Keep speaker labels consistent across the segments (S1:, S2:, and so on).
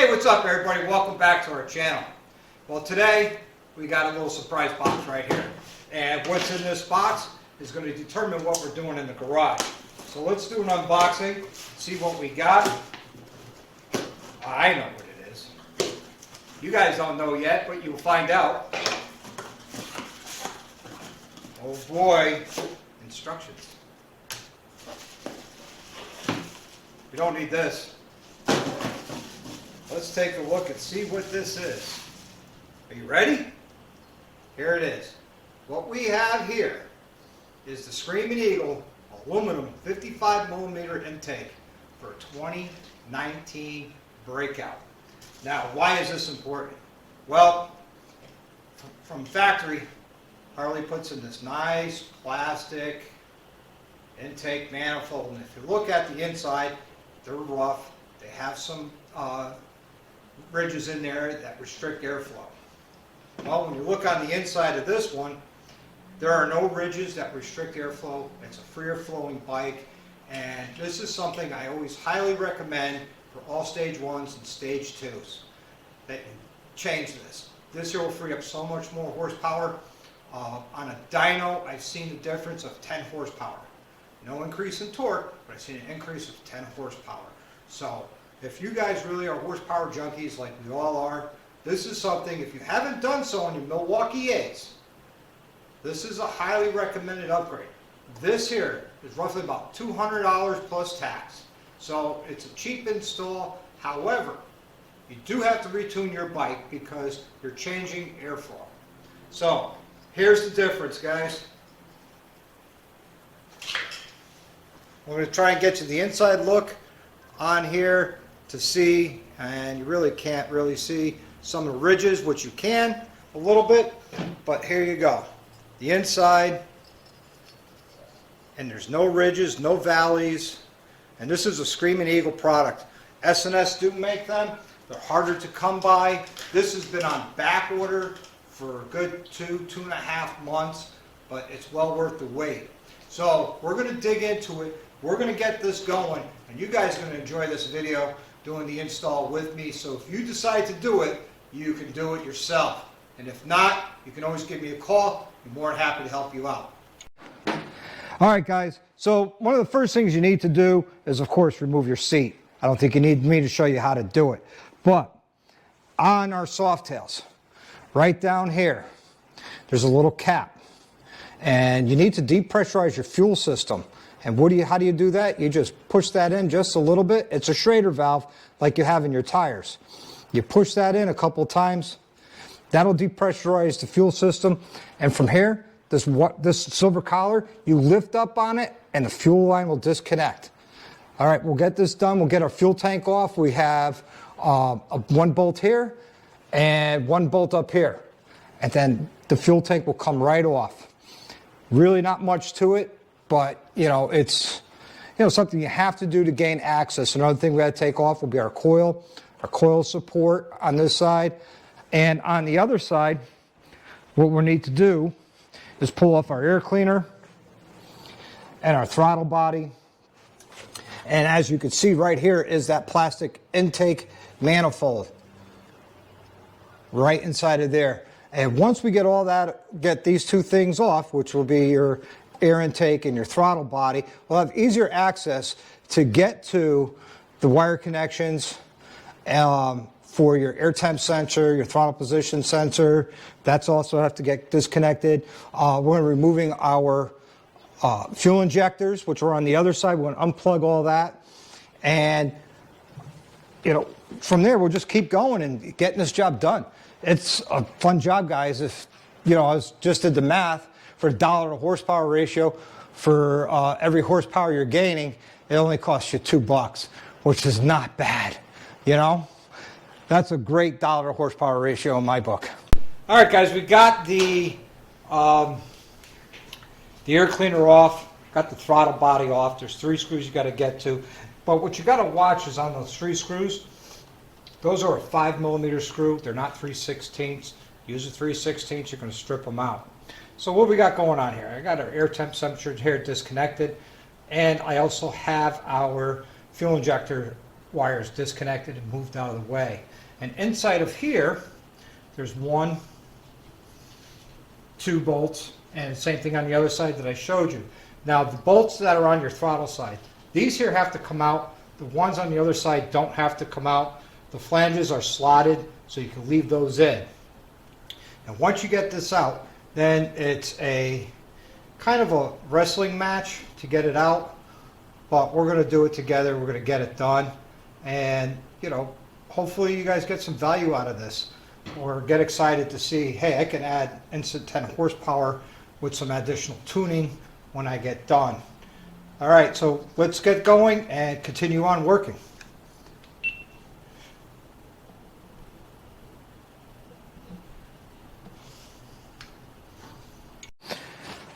S1: Hey, what's up everybody? Welcome back to our channel. Well, today we got a little surprise box right here. And what's in this box is going to determine what we're doing in the garage. So let's do an unboxing, see what we got. I know what it is. You guys don't know yet, but you'll find out. Oh boy, instructions. We don't need this. Let's take a look and see what this is. Are you ready? Here it is. What we have here is the Screaming Eagle aluminum 55 millimeter intake for 2019 breakout. Now, why is this important? Well, from factory, Harley puts in this nice plastic intake manifold, and if you look at the inside, they're rough. They have some ridges in there that restrict airflow. Well, when you look on the inside of this one, there are no ridges that restrict airflow. It's a freer flowing bike, and this is something I always highly recommend for all stage 1s and stage 2s. That you change this. This here will free up so much more horsepower. On a dyno, I've seen a difference of 10 horsepower. No increase in torque, but I've seen an increase of 10 horsepower. So if you guys really are horsepower junkies like we all are, this is something, if you haven't done so on your Milwaukee A's, this is a highly recommended upgrade. This here is roughly about $200 plus tax. So it's a cheap install. However, you do have to retune your bike because you're changing airflow. So here's the difference, guys. I'm going to try and get you the inside look on here to see, and you really can't really see some of the ridges, which you can a little bit, but here you go. The inside, and there's no ridges, no valleys, and this is a Screaming Eagle product. S&S do make them. They're harder to come by. This has been on back order for a good 2.5 months, but it's well worth the wait. So we're going to dig into it. We're going to get this going, and you guys are going to enjoy this video doing the install with me. So if you decide to do it, you can do it yourself. And if not, you can always give me a call. I'm more than happy to help you out. All right, guys. So one of the first things you need to do is, of course, remove your seat. I don't think you need me to show you how to do it. But on our Softails, right down here, there's a little cap. And you need to depressurize your fuel system. And how do you do that? You just push that in just a little bit. It's a Schrader valve like you have in your tires. You push that in a couple times. That'll depressurize the fuel system. And from here, this silver collar, you lift up on it and the fuel line will disconnect. All right, we'll get this done. We'll get our fuel tank off. We have one bolt here and one bolt up here. And then the fuel tank will come right off. Really not much to it. But, it's, something you have to do to gain access. Another thing we got to take off will be our coil support on this side. And on the other side, what we need to do is pull off our air cleaner and our throttle body. And as you can see right here is that plastic intake manifold right inside of there. And once we get these two things off, which will be your air intake and your throttle body, we'll have easier access to get to the wire connections for your air temp sensor, your throttle position sensor. That's also have to get disconnected. We're going to be removing our fuel injectors, which are on the other side. We're going to unplug all that. And, from there, we'll just keep going and getting this job done. It's a fun job, guys. If, I just did the math. For $1 to horsepower ratio, for every horsepower you're gaining, it only costs you $2, which is not bad. That's a great $1 to horsepower ratio in my book. All right, guys, we got the air cleaner off, got the throttle body off. There's 3 screws you got to get to, but what you got to watch is on those 3 screws. Those are a 5 millimeter screw. They're not 3/16. Use a 3/16. You're going to strip them out. So what we got going on here? I got our air temp sensor here disconnected, and I also have our fuel injector wires disconnected and moved out of the way. And inside of here, there's 1, 2 bolts, and same thing on the other side that I showed you. Now the bolts that are on your throttle side, these here have to come out. The ones on the other side don't have to come out. The flanges are slotted, so you can leave those in. And once you get this out, then it's a kind of a wrestling match to get it out, but we're going to do it together. We're going to get it done, and you know, hopefully you guys get some value out of this, or get excited to see, hey, I can add instant 10 horsepower with some additional tuning when I get done. All right, so let's get going and continue on working.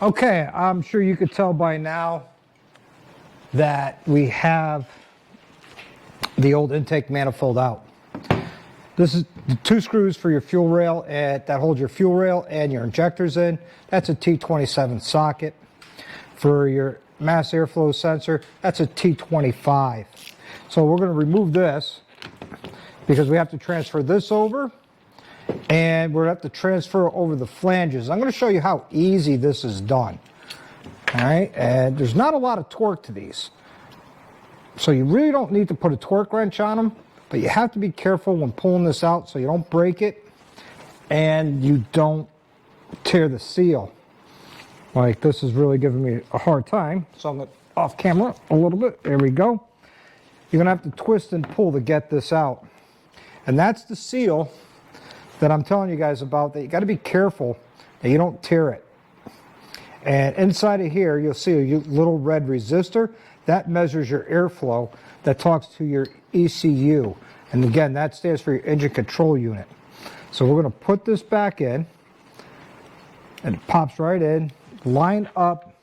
S1: Okay, I'm sure you could tell by now that we have the old intake manifold out. This is the 2 screws for your fuel rail that hold your fuel rail and your injectors in. That's a T27 socket. For your mass airflow sensor, that's a T25. So we're going to remove this because we have to transfer this over, and we're going to have to transfer over the flanges. I'm going to show you how easy this is done. All right, and there's not a lot of torque to these, so you really don't need to put a torque wrench on them, but you have to be careful when pulling this out so you don't break it and you don't tear the seal. Like, this is really giving me a hard time, so I'm going off camera a little bit. There we go. You're going to have to twist and pull to get this out. And that's the seal that I'm telling you guys about, that you got to be careful that you don't tear it. And inside of here, you'll see a little red resistor. That measures your airflow. That talks to your ECU. And again, that stands for your engine control unit. So we're going to put this back in, and it pops right in. Line up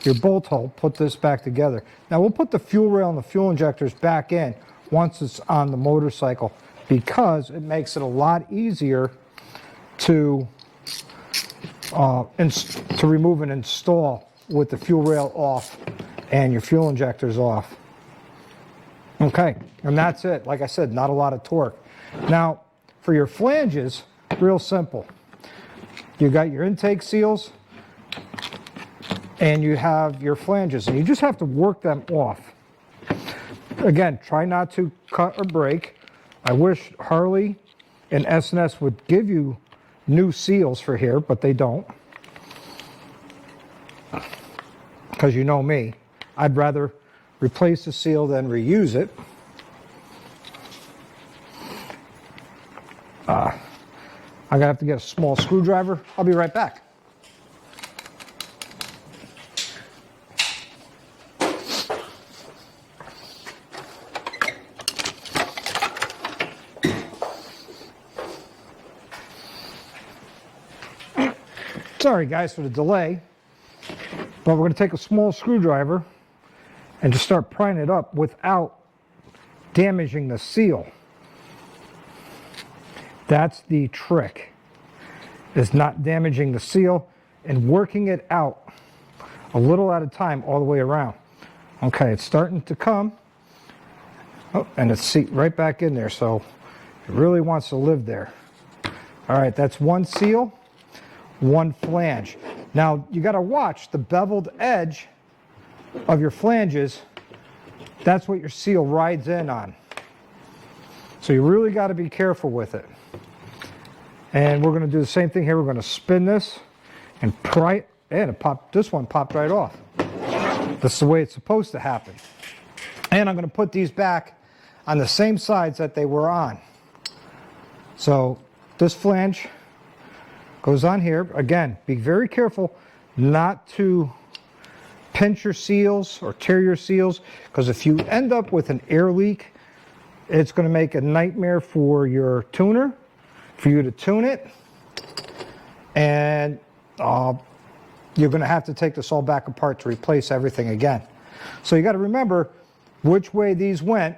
S1: your bolt hole, put this back together. Now we'll put the fuel rail and the fuel injectors back in once it's on the motorcycle, because it makes it a lot easier to remove and install with the fuel rail off and your fuel injectors off. Okay, and that's it. Like I said, not a lot of torque. Now for your flanges, real simple. You got your intake seals and you have your flanges, and you just have to work them off. Again, try not to cut or break. I wish Harley and S&S would give you new seals for here, but they don't. Because you know me, I'd rather replace the seal than reuse it. I'm going to have to get a small screwdriver. I'll be right back. Sorry guys for the delay, but we're going to take a small screwdriver and just start prying it up without damaging the seal. That's the trick, is not damaging the seal and working it out a little at a time all the way around. Okay, it's starting to come. Oh, and it's right back in there, so it really wants to live there. All right, that's one seal, one flange. Now you got to watch the beveled edge of your flanges. That's what your seal rides in on. So you really got to be careful with it. And we're going to do the same thing here. We're going to spin this and pry it, and it popped. This one popped right off. That's the way it's supposed to happen. And I'm going to put these back on the same sides that they were on. So this flange goes on here. Again, be very careful not to pinch your seals or tear your seals, because if you end up with an air leak, it's going to make a nightmare for your tuner, for you to tune it, and you're going to have to take this all back apart to replace everything again. So you got to remember which way these went.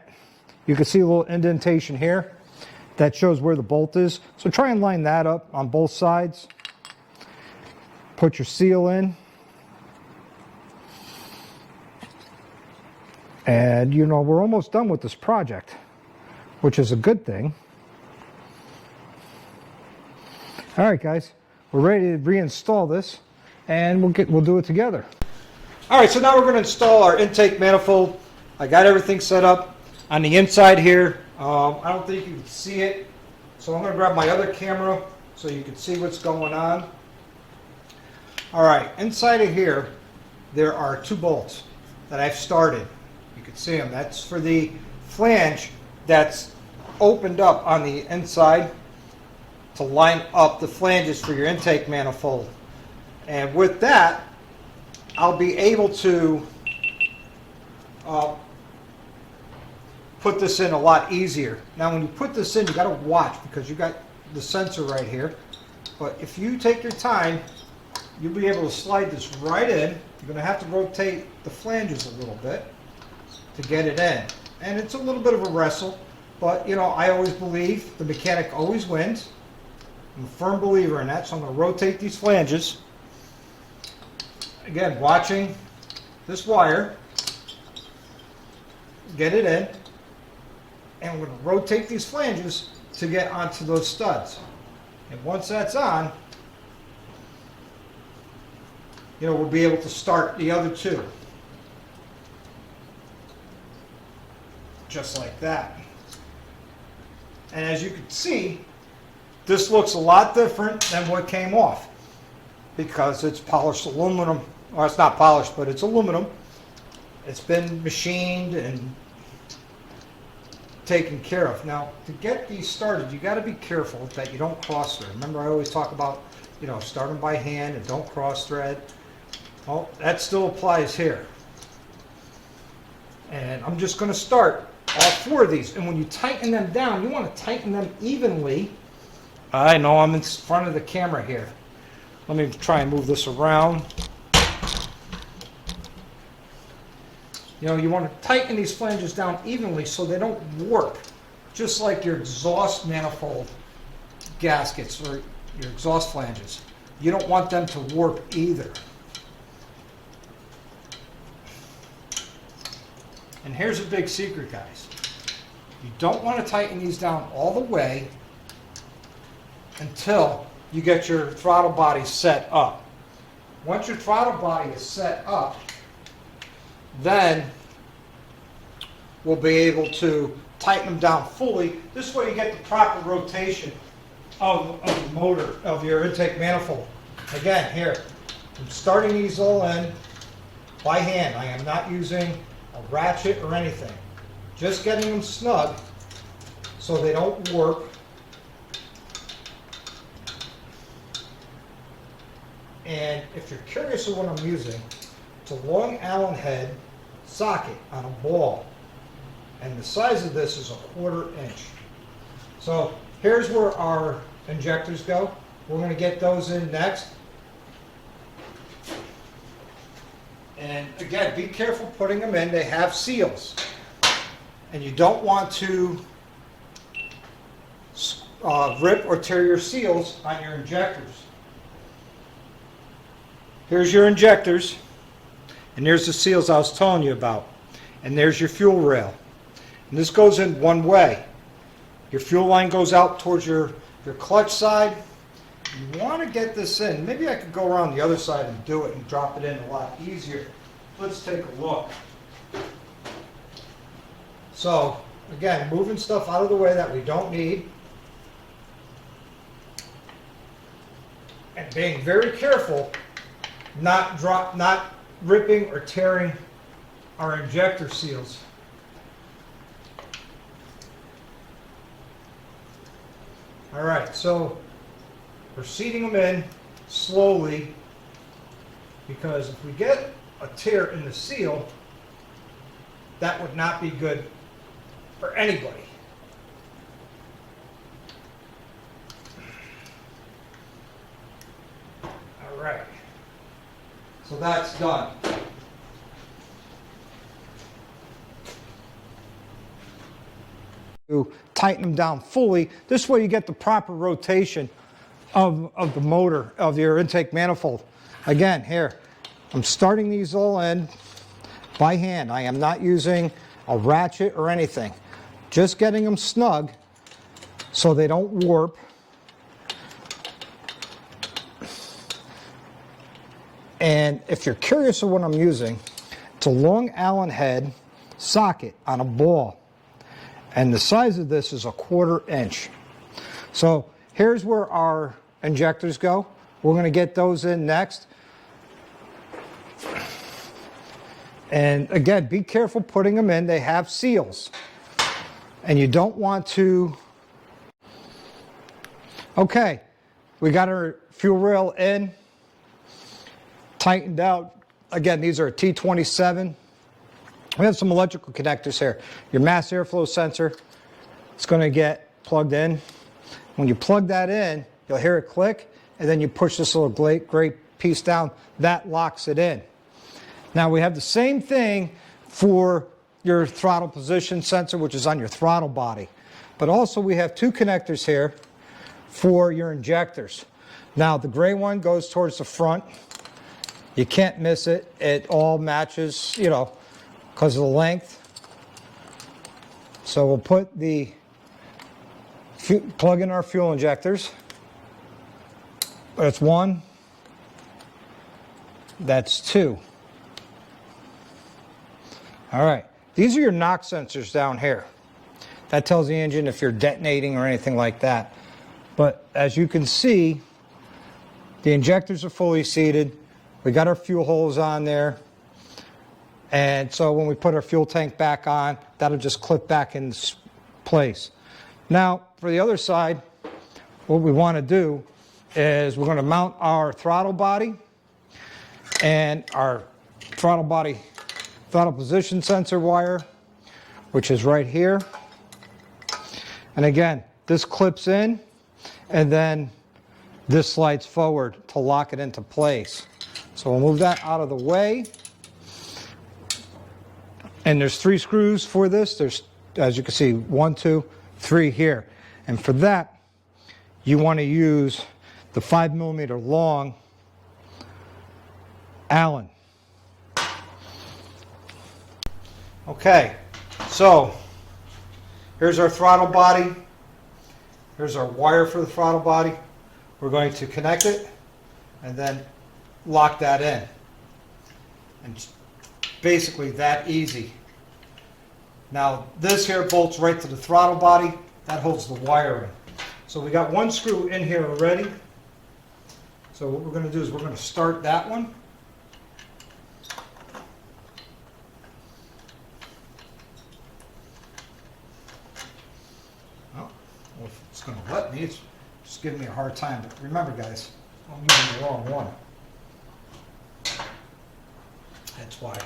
S1: You can see a little indentation here that shows where the bolt is. So try and line that up on both sides. Put your seal in. And you know, we're almost done with this project, which is a good thing. All right, guys, we're ready to reinstall this, and we'll do it together. All right, so now we're going to install our intake manifold. I got everything set up on the inside here. I don't think you can see it, so I'm going to grab my other camera so you can see what's going on. All right, inside of here, there are 2 bolts that I've started. You can see them. That's for the flange that's opened up on the inside to line up the flanges for your intake manifold. And with that, I'll be able to put this in a lot easier. Now when you put this in, you got to watch because you got the sensor right here. But if you take your time, you'll be able to slide this right in. You're going to have to rotate the flanges a little bit to get it in. And it's a little bit of a wrestle, but you know, I always believe the mechanic always wins. I'm a firm believer in that, so I'm going to rotate these flanges. Again, watching this wire, get it in, and I'm going to rotate these flanges to get onto those studs. And once that's on, you know, we'll be able to start the other 2. Just like that. And as you can see, this looks a lot different than what came off because it's polished aluminum. Well, it's not polished, but it's aluminum. It's been machined and taken care of. Now, to get these started, you got to be careful that you don't cross thread. Remember, I always talk about, you know, start them by hand and don't cross thread. Well, that still applies here. And I'm just going to start all 4 of these. And when you tighten them down, you want to tighten them evenly. I know I'm in front of the camera here. Let me try and move this around. You know, you want to tighten these flanges down evenly so they don't warp, just like your exhaust manifold gaskets or your exhaust flanges. You don't want them to warp either. And here's a big secret, guys. You don't want to tighten these down all the way until you get your throttle body set up. Once your throttle body is set up, then we'll be able to tighten them down fully. This way you get the proper rotation of the motor, of your intake manifold. Again, here, I'm starting these all in by hand. I am not using a ratchet or anything. Just getting them snug so they don't warp. And if you're curious of what I'm using, it's a long Allen head socket on a ball. And the size of this is 1/4 inch. So here's where our injectors go. We're going to get those in next. And again, be careful putting them in. They have seals. And you don't want to rip or tear your seals on your injectors. Here's your injectors, and there's the seals I was telling you about. And there's your fuel rail. And this goes in one way. Your fuel line goes out towards your clutch side. You want to get this in. Maybe I could go around the other side and do it and drop it in a lot easier. Let's take a look. So, again, moving stuff out of the way that we don't need. And being very careful not ripping or tearing our injector seals. All right, so we're seating them in slowly because if we get a tear in the seal, that would not be good for anybody. All right, so that's done. To tighten them down fully. This way you get the proper rotation of the motor, of your intake manifold. Again, here, I'm starting these all in by hand. I am not using a ratchet or anything. Just getting them snug so they don't warp. And if you're curious of what I'm using, it's a long Allen head socket on a ball. And the size of this is 1/4 inch. So here's where our injectors go. We're going to get those in next. And again, be careful putting them in. They have seals. And you don't want to... Okay, we got our fuel rail in, tightened out. Again, these are a T27. We have some electrical connectors here. Your mass airflow sensor is going to get plugged in. When you plug that in, you'll hear it click, and then you push this little gray piece down. That locks it in. Now we have the same thing for your throttle position sensor, which is on your throttle body. But also we have 2 connectors here for your injectors. Now the gray one goes towards the front. You can't miss it. It all matches, you know, because of the length. So we'll put the plug in our fuel injectors. That's 1. That's 2. All right. These are your knock sensors down here. That tells the engine if you're detonating or anything like that. But as you can see, the injectors are fully seated. We got our fuel holes on there. And so when we put our fuel tank back on, that'll just clip back in place. Now, for the other side, what we want to do is we're going to mount our throttle body and our throttle position sensor wire, which is right here. And again, this clips in, and then this slides forward to lock it into place. So we'll move that out of the way. And there's 3 screws for this. There's, as you can see, 1, 2, 3 here. And for that, you want to use the 5mm long Allen. Okay, so here's our throttle body. Here's our wire for the throttle body. We're going to connect it and then lock that in. And basically that easy. Now this here bolts right to the throttle body. That holds the wiring. So we got 1 screw in here already. So what we're going to do is we're going to start that one. Well, if it's going to let me, it's just giving me a hard time. But remember guys, I'm using the wrong one. That's why.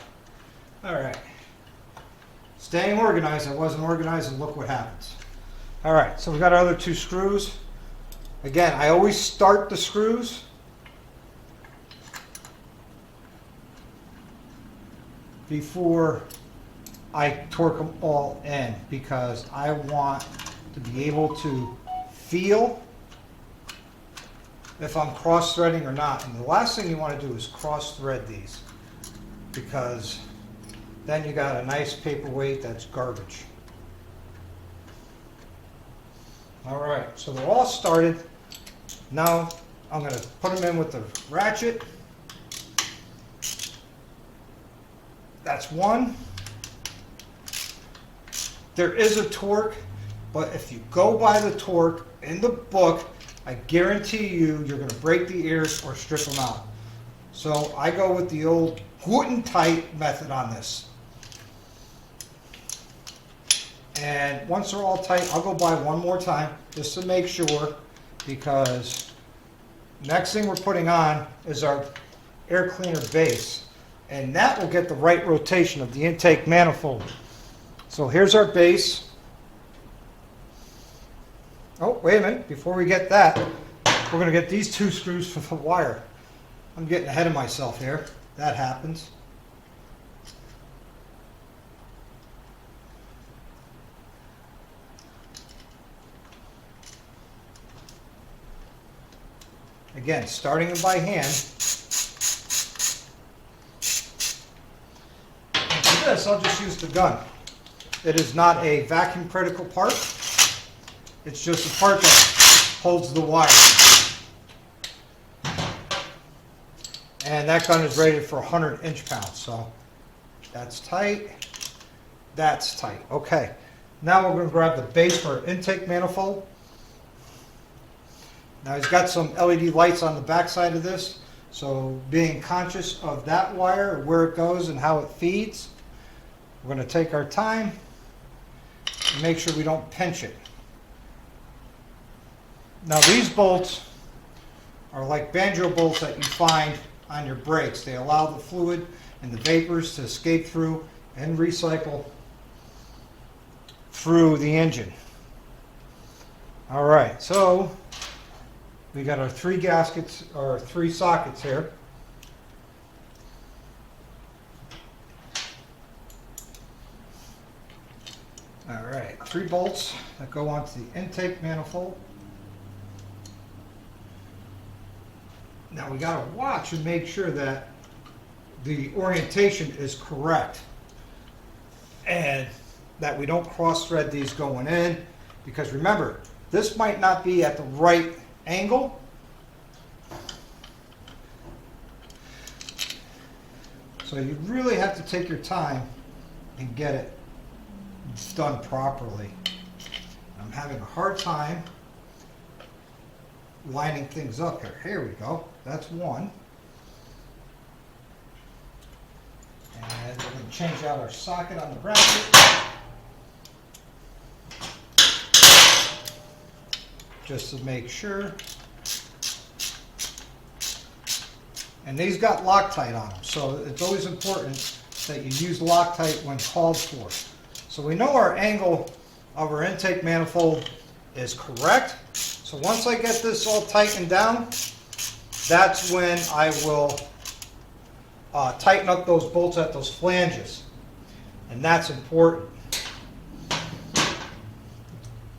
S1: Alright. Staying organized. I wasn't organized, and look what happens. Alright, so we got our other 2 screws. Again, I always start the screws before I torque them all in, because I want to be able to feel if I'm cross-threading or not. And the last thing you want to do is cross-thread these, because then you got a nice paperweight that's garbage. Alright, so they're all started. Now I'm going to put them in with the ratchet. That's 1. There is a torque, but if you go by the torque in the book, I guarantee you're going to break the ears or strip them out. So I go with the old Guten tight method on this. And once they're all tight, I'll go by one more time just to make sure, because next thing we're putting on is our air cleaner base. And that will get the right rotation of the intake manifold. So here's our base. Oh, wait a minute. Before we get that, we're going to get these 2 screws for the wire. I'm getting ahead of myself here. That happens. Again, starting them by hand. this, I'll just use the gun. It is not a vacuum critical part. It's just a part that holds the wire. And that gun is rated for 100 inch-pounds, so that's tight. That's tight. Okay, now we're going to grab the base for our intake manifold. Now he's got some LED lights on the back side of this, so being conscious of that wire, where it goes and how it feeds, we're going to take our time and make sure we don't pinch it. Now these bolts are like banjo bolts that you find on your brakes. They allow the fluid and the vapors to escape through and recycle through the engine. All right, so we got our 3 gaskets, or 3 sockets here. All right, 3 bolts that go onto the intake manifold. Now we got to watch and make sure that the orientation is correct and that we don't cross thread these going in, because remember, this might not be at the right angle. So you really have to take your time and get it done properly. I'm having a hard time lining things up here. Here we go. That's one. And we're going to change out our socket on the bracket. Just to make sure. And these got Loctite on them, so it's always important that you use Loctite when called for. So we know our angle of our intake manifold is correct. So once I get this all tightened down, that's when I will tighten up those bolts at those flanges. And that's important.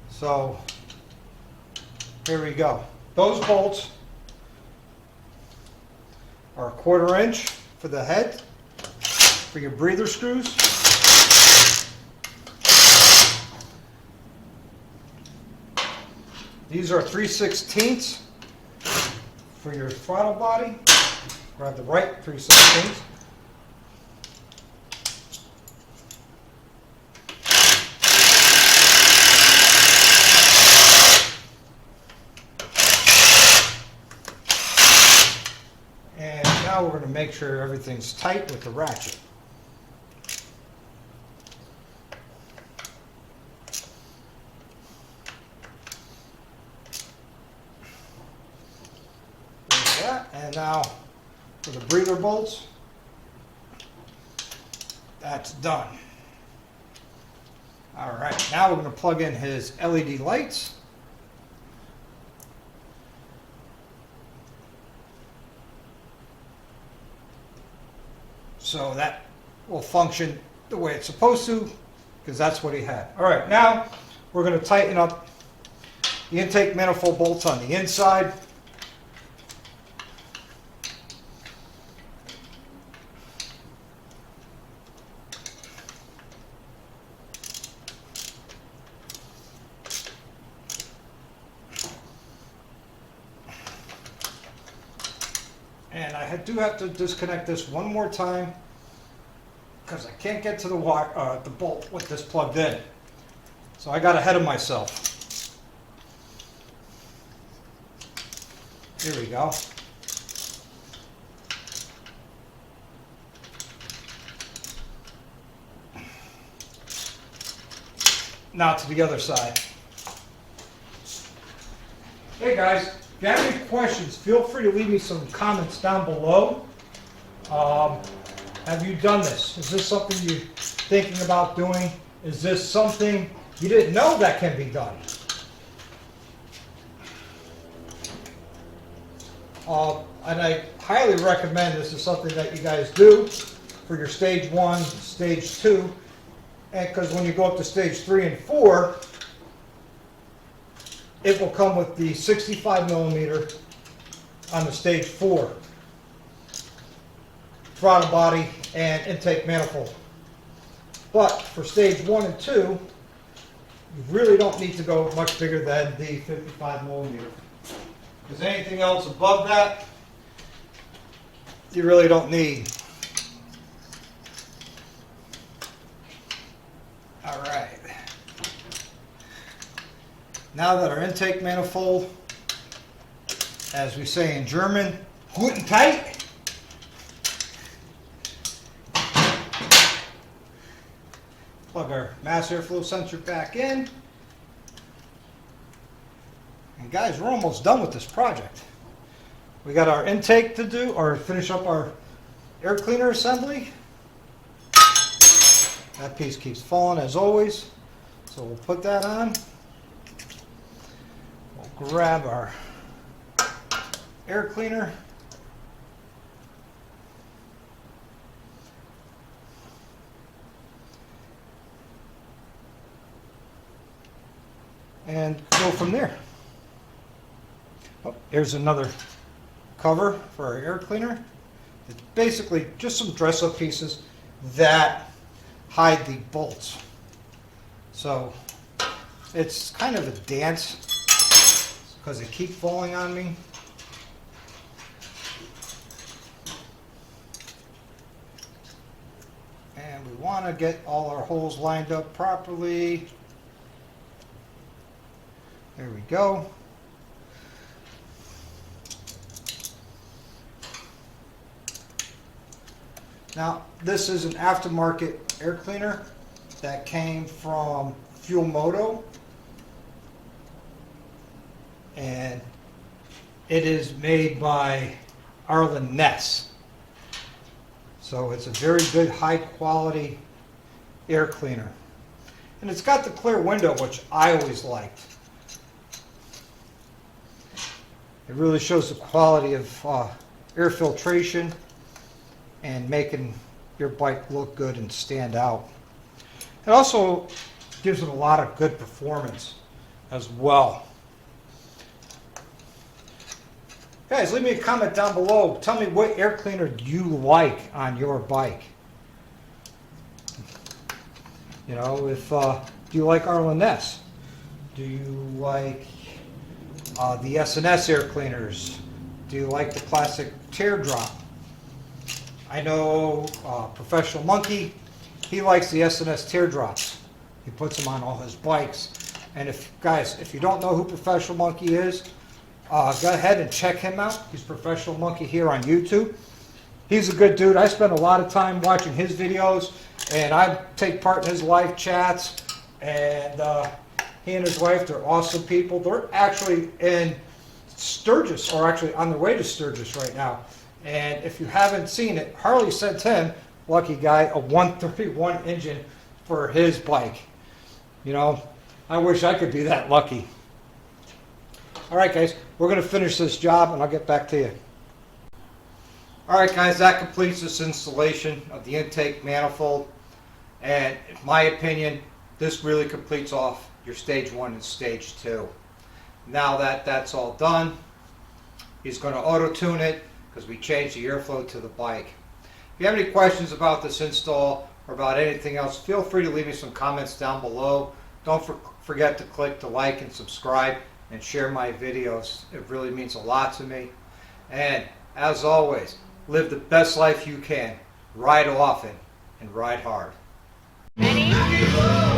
S1: So here we go. Those bolts are 1/4 inch for the head, for your breather screws. These are 3/16 for your throttle body. Grab the right 3/16. And now we're going to make sure everything's tight with the ratchet. And now for the breather bolts, that's done. All right, now we're going to plug in his LED lights. So that will function the way it's supposed to, because that's what he had. All right, now we're going to tighten up the intake manifold bolts on the inside. And I do have to disconnect this one more time because I can't get to the wire, the bolt with this plugged in. So I got ahead of myself. Here we go. Now to the other side. Hey guys. If you have any questions, feel free to leave me some comments down below. Have you done this? Is this something you're thinking about doing? Is this something you didn't know that can be done? And I highly recommend this is something that you guys do for your stage 1, stage 2, and because when you go up to stage 3 and 4, it will come with the 65mm on the stage 4 throttle body and intake manifold. But for stage 1 and 2, you really don't need to go much bigger than the 55 millimeter. Because anything else above that, you really don't need. All right. Now that our intake manifold, as we say in German, guten tight. Plug our mass airflow sensor back in. And guys, we're almost done with this project. We got our intake to do, or finish up our air cleaner assembly. That piece keeps falling as always, so we'll put that on. We'll grab our air cleaner. And go from there. Oh, here's another cover for our air cleaner. It's basically just some dress-up pieces that hide the bolts. So it's kind of a dance because they keep falling on me. And we want to get all our holes lined up properly. There we go. Now, this is an aftermarket air cleaner that came from Fuel Moto, and it is made by Arlen Ness. So it's a very good, high quality air cleaner. And it's got the clear window, which I always liked. It really shows the quality of air filtration and making your bike look good and stand out. It also gives it a lot of good performance as well. Guys, leave me a comment down below. Tell me what air cleaner do you like on your bike. You know, if do you like Arlen Ness? Do you like the S&S air cleaners? Do you like the classic teardrop? I know Professional Monkey, he likes the S&S teardrops. He puts them on all his bikes. And if, guys, if you don't know who Professional Monkey is, go ahead and check him out. He's Professional Monkey here on YouTube. He's a good dude. I spend a lot of time watching his videos, and I take part in his live chats. And he and his wife, they're awesome people. They're actually in Sturgis, or actually on their way to Sturgis right now. And if you haven't seen it, Harley sent him, lucky guy, a 131 engine for his bike. You know, I wish I could be that lucky. All right, guys, we're going to finish this job, and I'll get back to you. All right, guys, that completes this installation of the intake manifold. And in my opinion, this really completes off your stage 1 and stage 2. Now that that's all done, he's going to auto-tune it because we changed the airflow to the bike. If you have any questions about this install or about anything else, feel free to leave me some comments down below. Don't forget to click the like and subscribe and share my videos. It really means a lot to me. And as always, live the best life you can. Ride often and ride hard.
S2: Ready?